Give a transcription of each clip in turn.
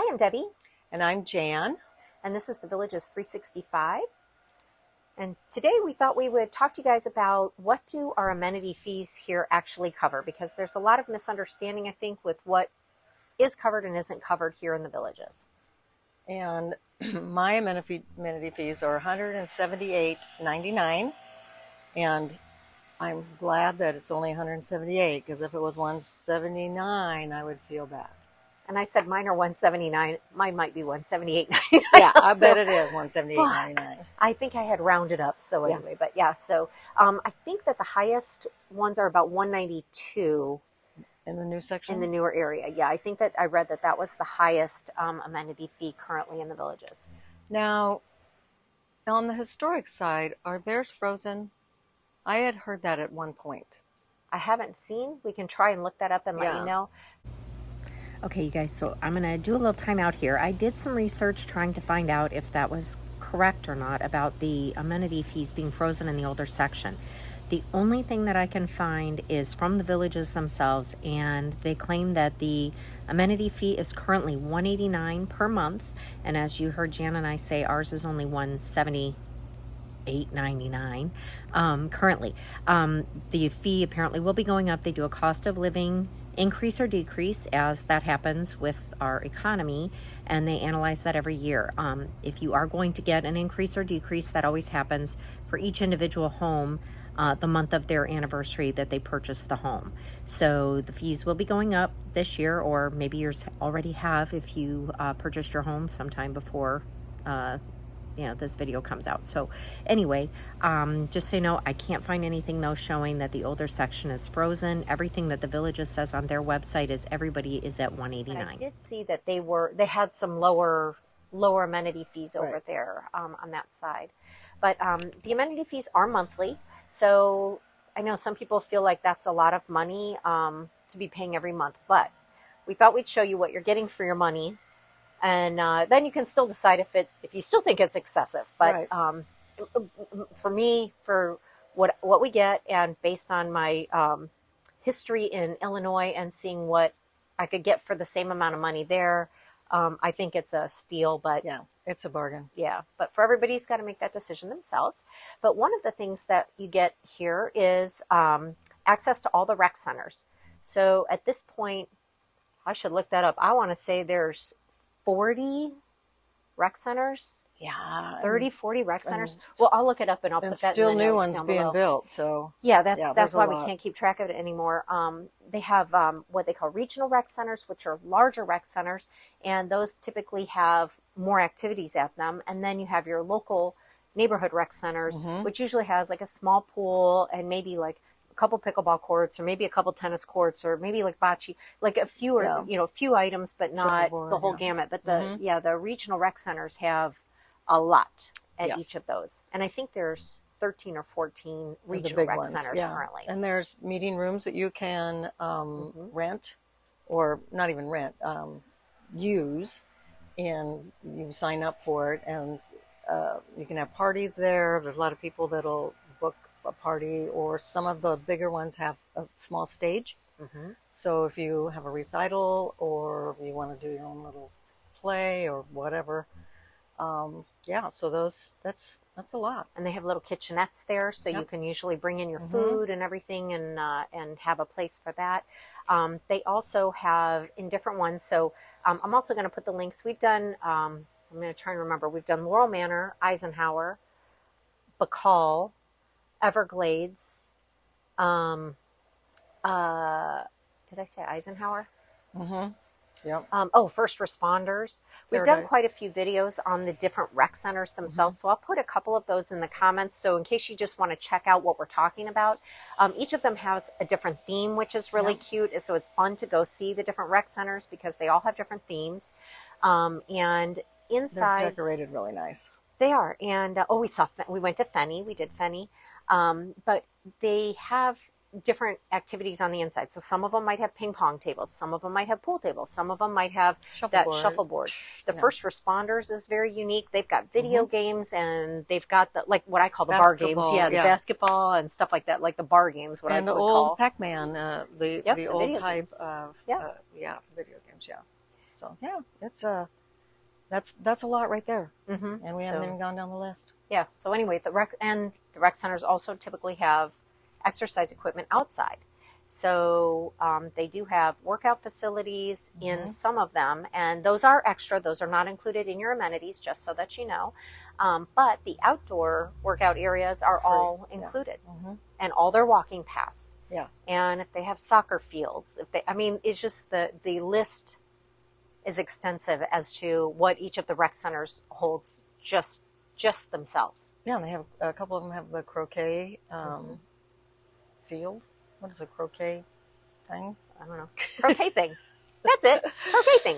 I'm Debbie. And I'm Jan. And this is the Villages 365. And today we thought we would talk to you guys about what do our amenity fees here actually cover, because there's a lot of misunderstanding, I think, with what is covered and isn't covered here in the Villages. And my amenity fees are $178.99, and I'm glad that it's only $178, because if it was $179, I would feel bad. And I said mine are $179. Mine might be $178.99. Yeah, I bet it is $178.99. I think I had rounded up. So anyway, but yeah. So I think that the highest ones are about $192 in the new section, in the newer area. Yeah, I think that I read that was the highest amenity fee currently in the Villages. Now, on the historic side, are theirs frozen? I had heard that at one point. I haven't seen. We can try and look that up and let you know. Okay, you guys, so I'm going to do a little timeout here. I did some research trying to find out if that was correct or not about the amenity fees being frozen in the older section. The only thing that I can find is from the Villages themselves, and they claim that the amenity fee is currently $189 per month, and as you heard Jan and I say, ours is only $178.99 currently. The fee apparently will be going up. They do a cost of living increase or decrease as that happens with our economy, and they analyze that every year. If you are going to get an increase or decrease, that always happens for each individual home the month of their anniversary that they purchased the home. So the fees will be going up this year, or maybe yours already have if you purchased your home sometime before this video comes out. So anyway, just so you know, I can't find anything though showing that the older section is frozen. Everything that the Villages says on their website is everybody is at $189. I did see that they had some lower amenity fees over there on that side. But the amenity fees are monthly. So I know some people feel like that's a lot of money to be paying every month, but we thought we'd show you what you're getting for your money. And then you can still decide if you still think it's excessive. But for me, for what we get, and based on my history in Illinois and seeing what I could get for the same amount of money there, I think it's a steal. But yeah, it's a bargain. Yeah, but for everybody's got to make that decision themselves. But one of the things that you get here is access to all the rec centers. So at this point, I should look that up. I want to say there's 40 rec centers. Yeah. 30, 40 rec centers. Well, I'll look it up and I'll put that in the notes. Still new ones being built. So yeah, that's why we can't keep track of it anymore. They have what they call regional rec centers, which are larger rec centers, and those typically have more activities at them. And then you have your local neighborhood rec centers, which usually has like a small pool and maybe like couple pickleball courts, or maybe a couple tennis courts, or maybe like bocce, like a few few items, but not the whole gamut. But the regional rec centers have a lot at each of those, and I think there's 13 or 14 regional rec centers currently. And there's meeting rooms that you can rent, or not even rent, use, and you sign up for it, and you can have parties there. There's a lot of people that'll book a party, or some of the bigger ones have a small stage. So if you have a recital, or you want to do your own little play or whatever, so that's a lot. And they have little kitchenettes there, so you can usually bring in your food and everything, and have a place for that. They also have in different ones. So I'm also going to put the links. We've done. I'm going to try and remember. We've done Laurel Manor, Eisenhower, Bacall, Everglades. Did I say Eisenhower? Yep. First responders. We've done quite a few videos on the different rec centers themselves, so I'll put a couple of those in the comments. So in case you just want to check out what we're talking about, each of them has a different theme, which is really cute. So it's fun to go see the different rec centers because they all have different themes. And inside, they're decorated really nice. They are. And we went to Fenny. We did Fenny. But they have different activities on the inside. So some of them might have ping pong tables, some of them might have pool tables, some of them might have that shuffleboard. The first responders is very unique. They've got video games, and they've got the, like what I call the bar games. The basketball and stuff like that, like the bar games, what I would call. And the old Pac-Man, the old type of video games, So yeah, it's That's a lot right there, Mm-hmm. and we haven't even gone down the list. Yeah. So anyway, the rec centers also typically have exercise equipment outside. So they do have workout facilities in Mm-hmm. some of them, and those are extra. Those are not included in your amenities, just so that you know. But the outdoor workout areas are Free. all Yeah. included, Mm-hmm. and all their walking paths. Yeah. And if they have soccer fields, if they, I mean, it's just the list is extensive as to what each of the rec centers holds just themselves. Yeah, and they have a couple of them have the croquet field. What is a croquet thing? I don't know. Croquet thing. That's it. Croquet thing.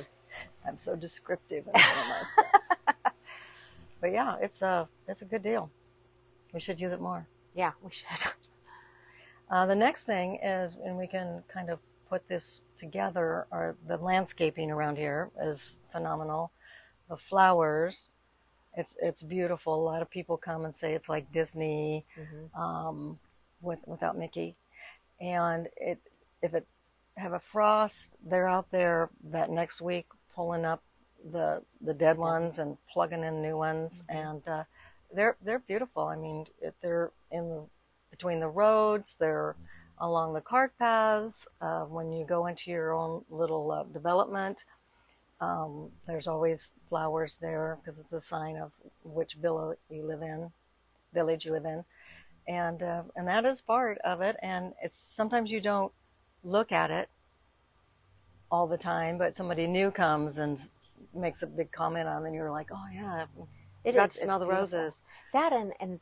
I'm so descriptive in some of my stuff. But yeah, it's a good deal. We should use it more. Yeah, we should. The next thing is, and we can kind of put this together, are the landscaping around here is phenomenal. The flowers, it's beautiful. A lot of people come and say it's like Disney, without Mickey. And if it have a frost, they're out there that next week pulling up the dead ones and plugging in new ones, and they're beautiful. I mean, they're between the roads, they're along the cart paths. When you go into your own little development, there's always flowers there because it's a sign of which village you live in, and that is part of it. And it's sometimes you don't look at it all the time, but somebody new comes and makes a big comment on it, and you're like, oh yeah, It got is. to smell the roses. That and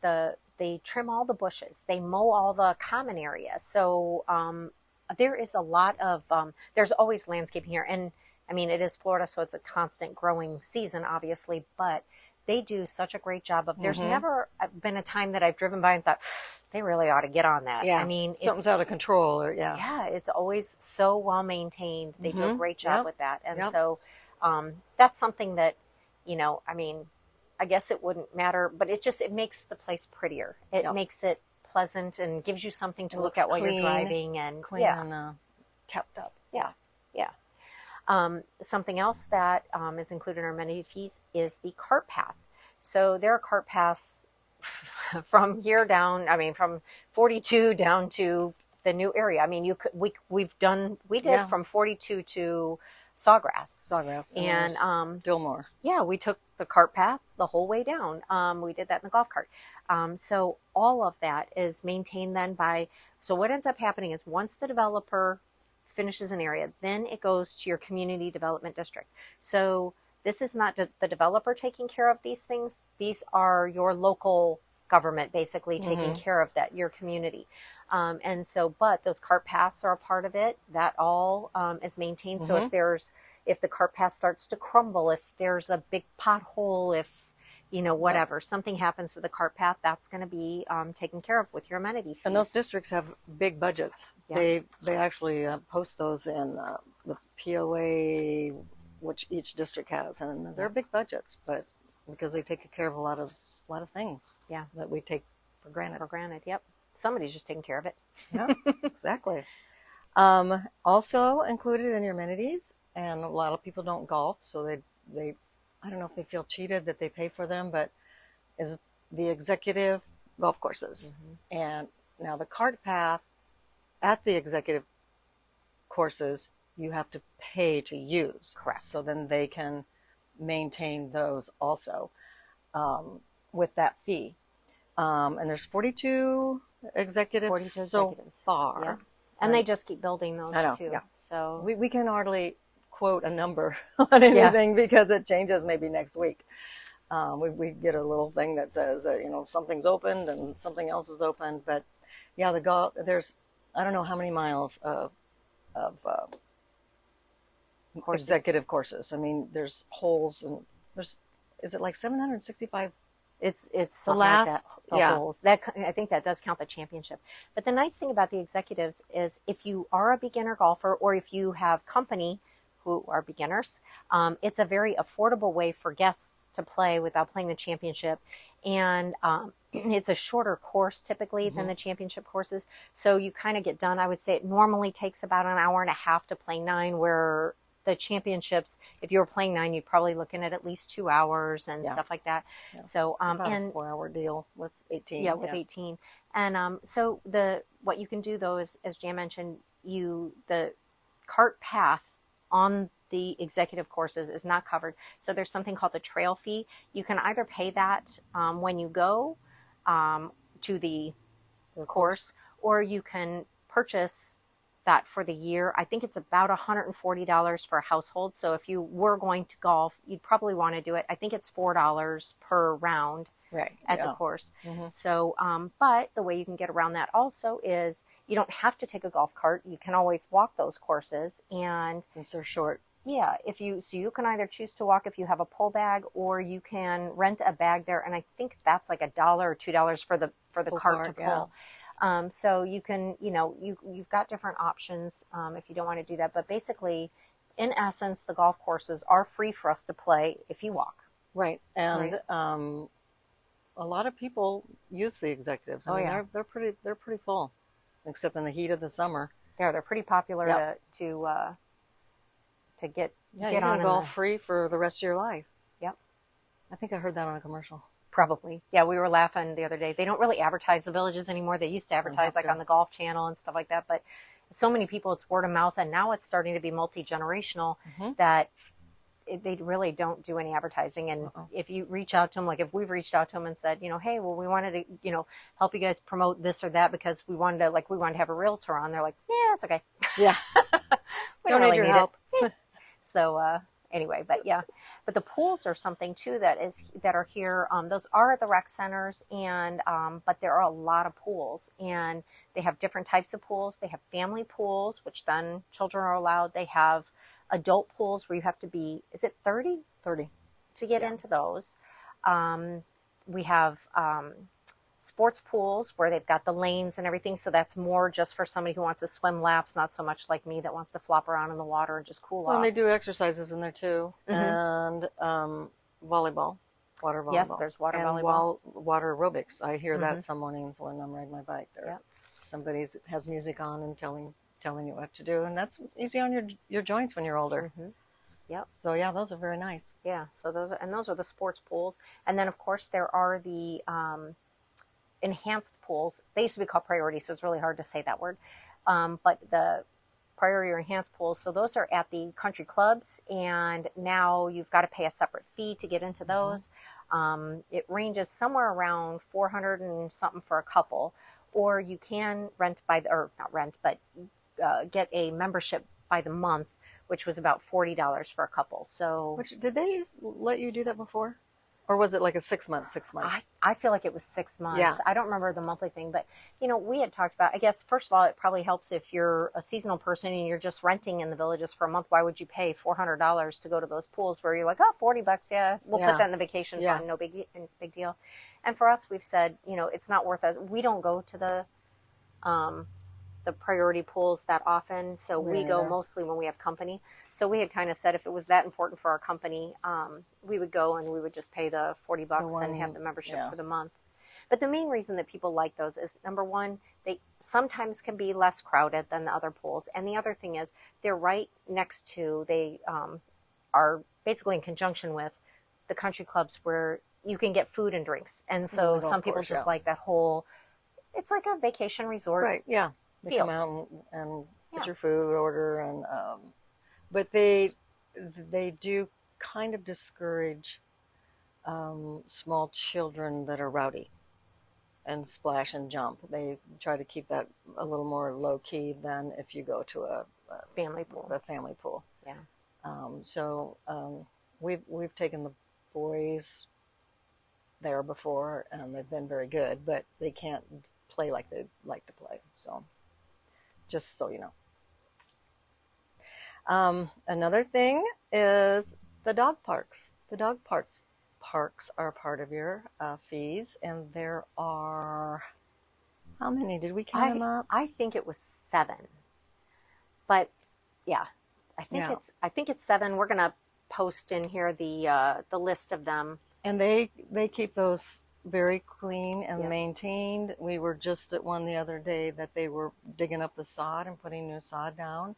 they trim all the bushes. They mow all the common areas. So there is a lot of there's always landscaping here, and I mean it is Florida, so it's a constant growing season, obviously. But they do such a great job of. There's never been a time that I've driven by and thought they really ought to get on that. Yeah, I mean, something's out of control, or yeah, it's always so well maintained. They do a great job with that, and Yep. so that's something that I mean. I guess it wouldn't matter, but it makes the place prettier. It Yep. makes it pleasant and gives you something to It look looks at while clean, you're driving. And clean and kept up. yeah. Something else that is included in our amenity fees is the cart path. So there are cart paths from here down. I mean, from 42 down to the new area. I mean, we did from 42 to Sawgrass. And Dillmore. Yeah, we took the cart path the whole way down. We did that in the golf cart. So all of that is maintained then so what ends up happening is once the developer finishes an area, then it goes to your community development district. So this is not the developer taking care of these things. These are your local government basically taking care of that, your community. But those cart paths are a part of it. That all is maintained. So if the cart path starts to crumble, if there's a big pothole, if whatever, something happens to the cart path, that's going to be taken care of with your amenity fees. And those districts have big budgets. Yeah. They actually post those in the POA, which each district has, and they're big budgets, but because they take care of a lot of things, that we take for granted. Yep. Somebody's just taking care of it. Yeah, exactly. Also included in your amenities, and a lot of people don't golf, so they I don't know if they feel cheated that they pay for them, but is the executive golf courses. And now the cart path at the executive courses, you have to pay to use. Correct. So then they can maintain those also with that fee. And there's 42 executives so far. Yeah. And they just keep building those too. Yeah. So we can hardly quote a number on anything because it changes maybe next week. We get a little thing that says something's opened and something else is opened, but yeah, there's I don't know how many miles of executive courses. I mean, there's holes, and is it like 765? It's the last holes. That I think that does count the championship. But the nice thing about the executives is if you are a beginner golfer or if you have company who are beginners, it's a very affordable way for guests to play without playing the championship. And it's a shorter course typically than the championship courses. So you kind of get done. I would say it normally takes about an hour and a half to play 9, where the championships, if you were playing 9, you'd probably looking at least 2 hours and Yeah. stuff like that. Yeah. So, About and a 4-hour deal with 18. yeah, with 18. And so what you can do though is, as Jan mentioned, the cart path on the executive courses is not covered. So there's something called the trail fee. You can either pay that when you go to the course, or you can purchase that for the year. I think it's about $140 for a household. So if you were going to golf, you'd probably want to do it. I think it's $4 per round at the course. So, but the way you can get around that also is you don't have to take a golf cart. You can always walk those courses, and Since they're short. yeah, so you can either choose to walk if you have a pull bag, or you can rent a bag there, and I think that's like $1 or $2 for the cart to pull. So you can, you've got different options if you don't want to do that. But basically, in essence, the golf courses are free for us to play if you walk. Right. And a lot of people use the executives. I mean, they're pretty full, except in the heat of the summer. Yeah, they're pretty popular to get you can golf free for the rest of your life. Yep. I think I heard that on a commercial. Probably. Yeah, we were laughing the other day. They don't really advertise the villages anymore. They used to advertise like on the Golf Channel and stuff like that. But so many people, it's word of mouth. And now it's starting to be multi-generational that they really don't do any advertising. And if you reach out to them, like if we've reached out to them and said, hey, well, we wanted to, help you guys promote this or that because we wanted to have a realtor on. They're like, yeah, that's okay. Yeah. We don't really need help. So, anyway, but the pools are something too that are here. Those are at the rec centers, and but there are a lot of pools, and they have different types of pools. They have family pools, which then children are allowed. They have adult pools where you have to be, is it 30? 30 to get into those. We have sports pools where they've got the lanes and everything, so that's more just for somebody who wants to swim laps, not so much like me that wants to flop around in the water and just cool off. And they do exercises in there too, and volleyball, water volleyball. Yes, there's water volleyball. Water aerobics. I hear that some mornings when I'm riding my bike. There, somebody has music on and telling you what to do, and that's easy on your joints when you're older. Yep. So yeah, those are very nice. Yeah. So those are the sports pools, and then of course there are the enhanced pools. They used to be called priority, so it's really hard to say that word. But the priority or enhanced pools, so those are at the country clubs, and now you've got to pay a separate fee to get into those. It ranges somewhere around 400 and something for a couple, or you can get a membership by the month, which was about $40 for a couple. So, did they let you do that before? Or was it like a 6 month? I feel like it was 6 months. Yeah. I don't remember the monthly thing, but we had talked about, I guess, first of all, it probably helps if you're a seasonal person and you're just renting in the villages for a month. Why would you pay $400 to go to those pools where you're like, oh, $40, yeah, we'll put that in the vacation fund, no big deal. And for us, we've said, it's not worth us. We don't go to the priority pools that often, so we go mostly when we have company. So we had kind of said if it was that important for our company, we would go and we would just pay the $40 and have the membership for the month. But the main reason that people like those is, number one, they sometimes can be less crowded than the other pools, and the other thing is they're right next to, they are basically in conjunction with the country clubs where you can get food and drinks, and so some people just like that whole, it's like a vacation resort. Right, yeah. They come out and get your food order, and but they do kind of discourage small children that are rowdy and splash and jump. They try to keep that a little more low key than if you go to a family pool. Yeah. We've taken the boys there before, and they've been very good, but they can't play like they like to play. So, just so you know. Another thing is the dog parks. The dog parks are part of your fees, and there are, how many did we count them up? I think it was 7, but yeah, I think it's 7. We're gonna post in here the list of them, and they keep those very clean and maintained. We were just at one the other day that they were digging up the sod and putting new sod down.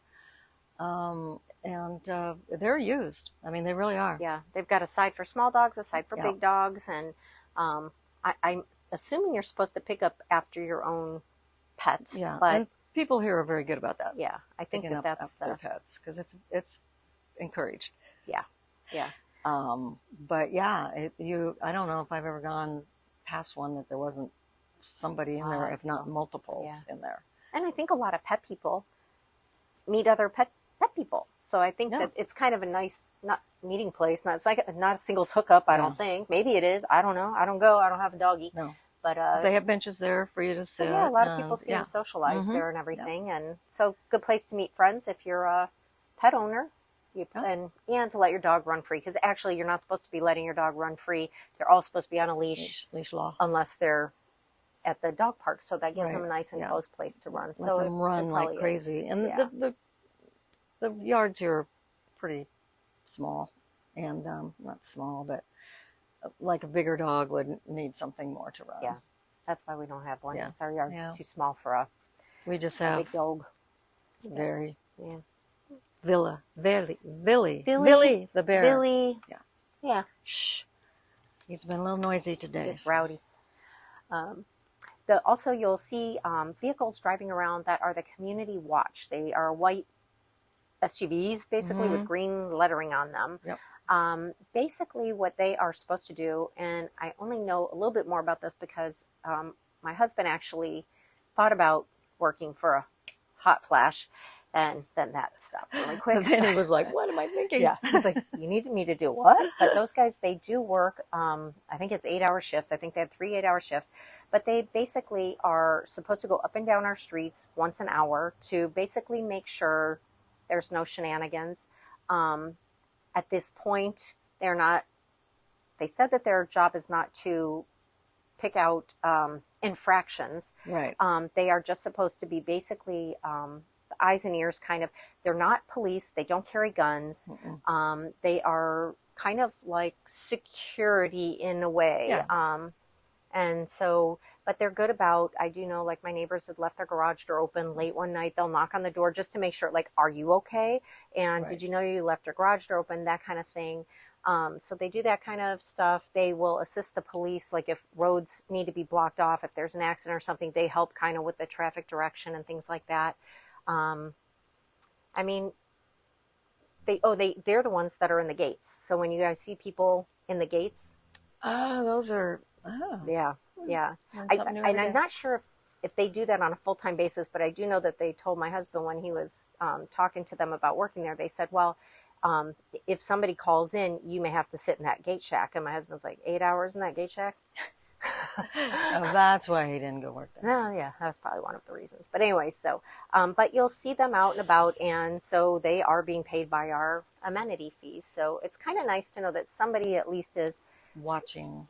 and they're used. I mean, they really are. Yeah, they've got a side for small dogs, a side for Yeah, big dogs, and I'm assuming you're supposed to pick up after your own pet, yeah. but And people here are very good about that, yeah, I think picking that up that's after their pets, because it's encouraged. yeah, yeah. But yeah, I don't know if I've ever gone past one that there wasn't somebody in there, if not No. multiples Yeah. in there. And I think a lot of pet people meet other pet people. So I think Yeah, that it's kind of a nice not meeting place. Not it's like not a singles hookup. I yeah, don't think. Maybe it is. I don't know. I don't go. I don't have a doggy. no. But They have benches there for you to but sit, yeah, a lot of people and seem yeah. to socialize Mm-hmm. there and Yeah, everything. And so good place to meet friends if you're a pet owner. yeah. And to let your dog run free because actually you're not supposed to be letting your dog run free. They're all supposed to be on a leash Leash law. unless they're at the dog park. So that gives them Right. a nice Yeah. enclosed place to run. Let So them run it like probably is. crazy. And Yeah. the yards here are pretty small, and not small, but like a bigger dog would need something more to run. Yeah. That's why we don't have one. Yeah. Because our yard's Yeah. too small for a We just have big dog. very Yeah. Billy Billy. the bear. Billy. Yeah. Yeah. Shh. He's been a little noisy today. It's rowdy. Also, you'll see vehicles driving around that are the community watch. They are white SUVs, basically, with green lettering on them. Yep. Basically, what they are supposed to do, and I only know a little bit more about this because my husband actually thought about working for a hot flash, and then that stopped really quick. And then he was like, "What am I thinking?" Yeah, he's like, "You needed me to do what?" But those guys, they do work. I think it's 8-hour shifts. I think they had 3 8-hour shifts, but they basically are supposed to go up and down our streets once an hour to basically make sure there's no shenanigans. At this point, they're not. They said that their job is not to pick out infractions. Right. They are just supposed to be basically the eyes and ears, kind of. They're not police. They don't carry guns. They are kind of like security in a way. Yeah. And so, but they're good about, I do know, like my neighbors had left their garage door open late one night. They'll knock on the door just to make sure, like, are you okay? And Right. did you know you left your garage door open? That kind of thing. So they do that kind of stuff. They will assist the police, like if roads need to be blocked off, if there's an accident or something, they help kind of with the traffic direction and things like that. I mean, they're the ones that are in the gates. So when you guys see people in the gates, Oh, those are. Oh. yeah. Learn something new every And I'm day. not sure if they do that on a full-time basis, but I do know that they told my husband when he was talking to them about working there, they said, well, if somebody calls in, you may have to sit in that gate shack. And my husband's like, 8 hours in that gate shack? Oh, that's why he didn't go work there. No, yeah, that's probably one of the reasons. But anyway, so, but you'll see them out and about, and so they are being paid by our amenity fees. So it's kind of nice to know that somebody at least is Watching.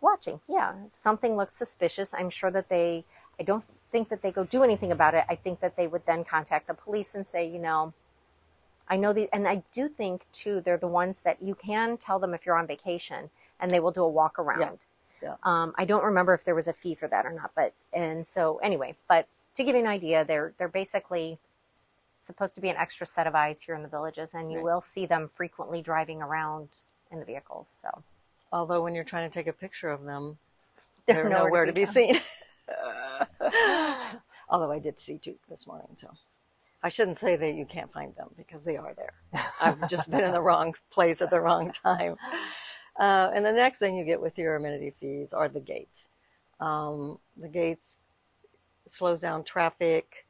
Yeah, if something looks suspicious, I'm sure that I don't think that they go do anything about it. I think that they would then contact the police and say, I know and I do think too, they're the ones that you can tell them if you're on vacation and they will do a walk around. Yeah. I don't remember if there was a fee for that or not, but to give you an idea, they're basically supposed to be an extra set of eyes here in the villages, and you Right. will see them frequently driving around in the vehicles. So Although when you're trying to take a picture of them, they're they're nowhere to be found. seen. Although I did see two this morning, so I shouldn't say that you can't find them because they are there. I've just been in the wrong place at the wrong time. And the next thing you get with your amenity fees are the gates. The gates slows down traffic.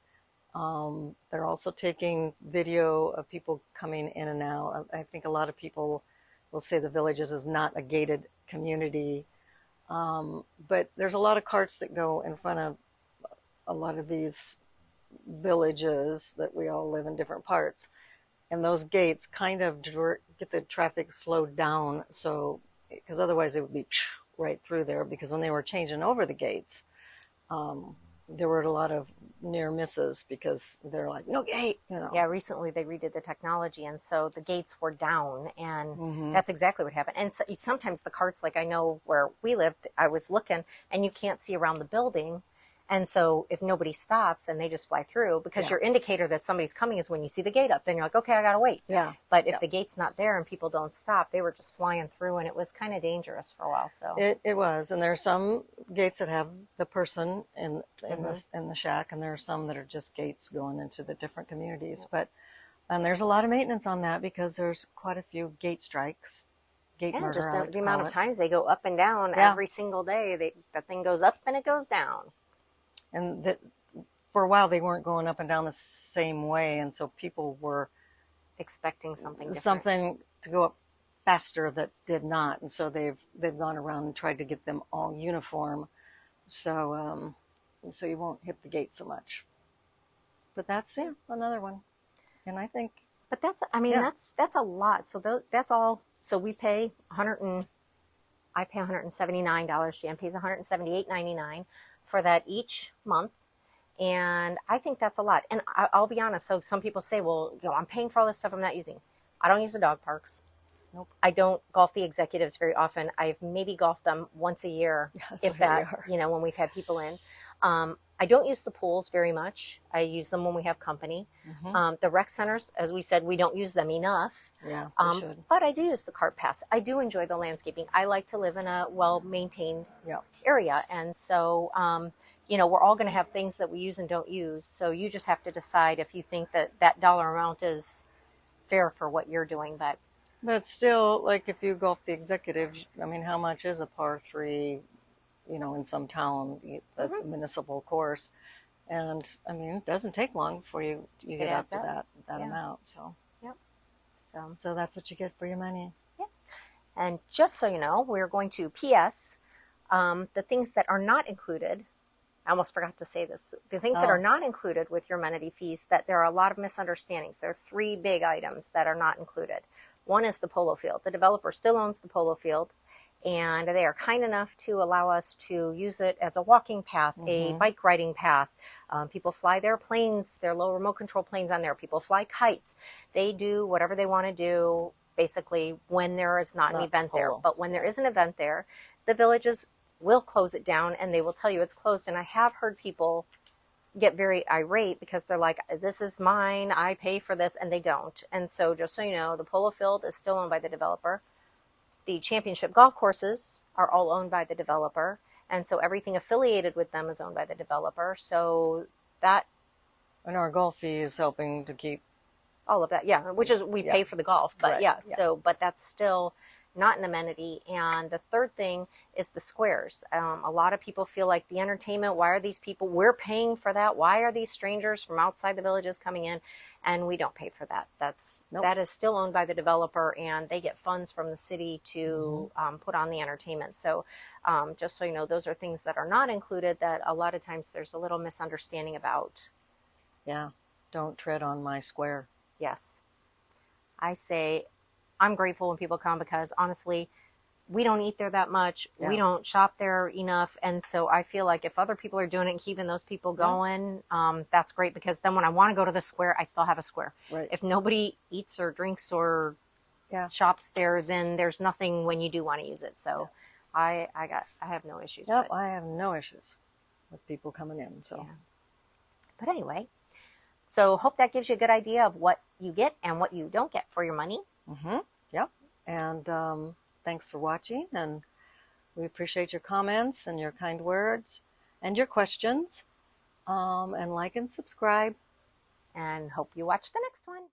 They're also taking video of people coming in and out. I think a lot of people will say the Villages is not a gated community. But there's a lot of carts that go in front of a lot of these villages that we all live in different parts. And those gates kind of get the traffic slowed down. So, because otherwise it would be right through there, because when they were changing over the gates, there were a lot of near misses because they're like, no gate, Yeah, recently they redid the technology, and so the gates were down, and that's exactly what happened. And so, sometimes the carts, like I know where we lived, I was looking, and you can't see around the building, And so if nobody stops and they just fly through, because your indicator that somebody's coming is when you see the gate up, then you're like, okay, I got to wait. Yeah. But if the gate's not there and people don't stop, they were just flying through, and it was kind of dangerous for a while. So it was. And there are some gates that have the person in the shack, and there are some that are just gates going into the different communities. But and there's a lot of maintenance on that because there's quite a few gate strikes, gate murder. Just I like the to amount call of it. times they go up and down every single day. That thing goes up and it goes down. And that for a while they weren't going up and down the same way, and so people were expecting something different. Something to go up faster that did not, and so they've gone around and tried to get them all uniform, so so you won't hit the gate so much. But that's another one, and I think. But that's that's a lot. So that's all. So we pay I pay $179. Jan pays $178.99 for that each month. And I think that's a lot. And I'll be honest. So some people say, well, I'm paying for all this stuff I'm not using. I don't use the dog parks. Nope. I don't golf the executives very often. I've maybe golfed them once a year, if that, when we've had people in. I don't use the pools very much. I use them when we have company. The rec centers, as we said, we don't use them enough. Yeah, we should. But I do use the cart pass. I do enjoy the landscaping. I like to live in a well-maintained area. And so, we're all going to have things that we use and don't use. So you just have to decide if you think that that dollar amount is fair for what you're doing. But still, like if you golf the executive, I mean, how much is a par 3, in some town, a municipal course? And I mean, it doesn't take long before you get up to that amount. So, so that's what you get for your money. Yeah. And just so you know, we're going to PS the things that are not included. I almost forgot to say this. The things that are not included with your amenity fees, that there are a lot of misunderstandings. There are 3 big items that are not included. One is the polo field. The developer still owns the polo field, and they are kind enough to allow us to use it as a walking path, a bike riding path. People fly their planes, their low remote control planes on there. People fly kites. They do whatever they want to do, basically, when there is not an event there. But when there is an event there, the villages will close it down, and they will tell you it's closed. And I have heard people get very irate because they're like, this is mine, I pay for this, and they don't. And so just so you know, the polo field is still owned by the developer. The championship golf courses are all owned by the developer, and so everything affiliated with them is owned by the developer. So that, and our golf fee is helping to keep all of that, which is we pay for the golf, but so but that's still not an amenity. And the third thing is the squares. A lot of people feel like the entertainment, why are these people, we're paying for that, why are these strangers from outside the villages coming in? And we don't pay for that. That is still owned by the developer, and they get funds from the city to put on the entertainment. So just so you know, those are things that are not included that a lot of times there's a little misunderstanding about. Yeah, don't tread on my square. Yes. I say I'm grateful when people come, because honestly, we don't eat there that much. We don't shop there enough. And so I feel like if other people are doing it and keeping those people going, that's great, because then when I want to go to the square, I still have a square. Right. If nobody eats or drinks or shops there, then there's nothing when you do want to use it. So I have no issues. Yep, I have no issues with people coming in. So, but anyway, so hope that gives you a good idea of what you get and what you don't get for your money. Yep. And thanks for watching, and we appreciate your comments and your kind words and your questions. And like and subscribe. And hope you watch the next one.